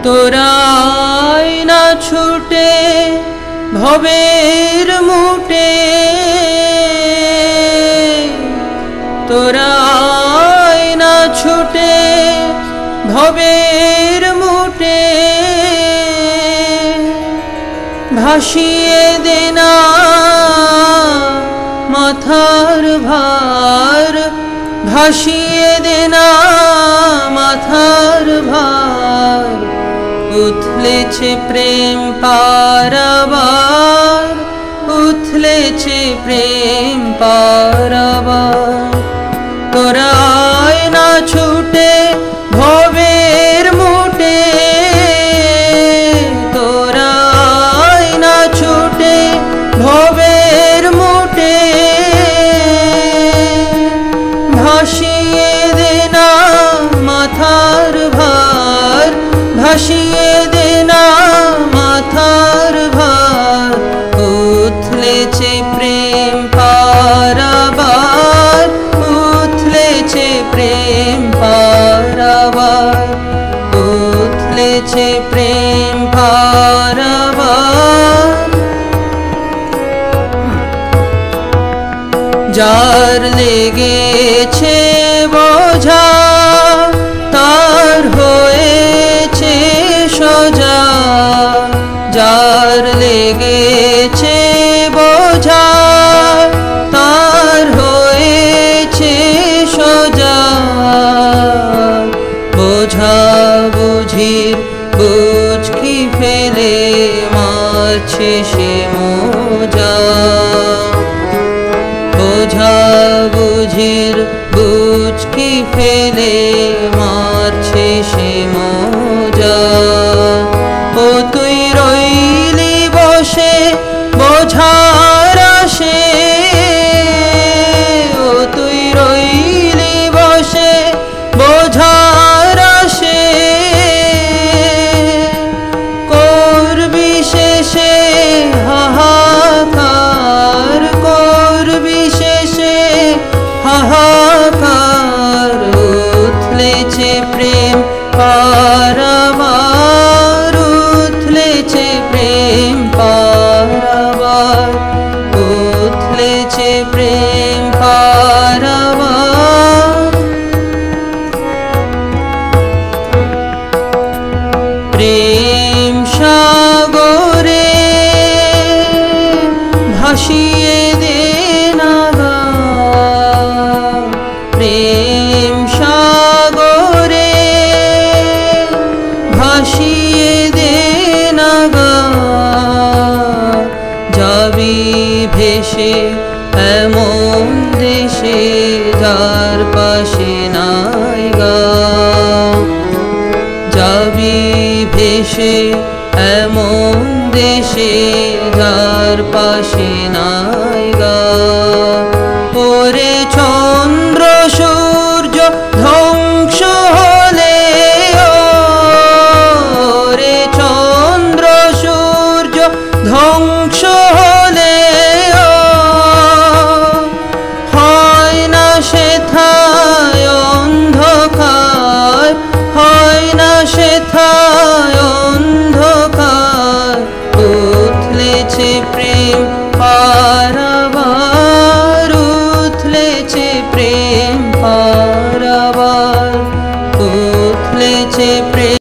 তোরাই না ছুটে ভবের মুটে, তোরাই না ছুটে ভবের মুটে, ভাসিয়ে দে না মাথার ভার, ভাসিয়ে দে না মাথার ভার। উথলেছে প্রেম পারাবার, উথলেছে প্রেম পারাবার। তোরাই না ছুটে ভবের মুটে, তোরাই না ছুটে ভবের মুটে, ভাসিয়ে দে না মাথার ভার, ভাসিয়ে দে না মাথার ভার। উথলেছে প্রেম পারাবার, উথলেছে প্রেম পারাবার, উথলেছে প্রেম পারাবার। যার লেগেছে বোঝা তার হয়েছে সোজা, যার লেগেছে বোঝা তার হয়েছে সোজা। বোঝা বুঝির বুঝকি ফেলে মারছে সে মোজা, বোঝা বুঝির বুঝকি ফেলে মারছে সে মোজা। ও তুই রইলি বসে বোঝার আসে, ও তুই রইলি বসে বোঝার আসে। করবি শেষে হাহাকার, করবি শেষে হাহাকার। উথলেছে প্রেম পারাবার, উথলেছে প্রেম পারাবার, উথলেছে প্রেম পারাবার। প্রেম সাগরে ভাসিয়ে দে না গা, প্রেম সাগরে ভাসিয়ে দে না গা। যাবি ভেসে এমন দেশে যার পাশে নাই গা, যাবি ভেসে এমন দেশে যার পাশে নাই গা। ওরে চন্দ্র সূর্য ধ্বংস হলে, ওরে চন্দ্র সূর্য ধ্বংস হলে, হয় না সেথায় অন্ধকার, হয় না সেথায় অন্ধকার। উথলেছে প্রেম পারাবার, উথলেছে প্রেম পারাবার, উথলেছে প্রেম।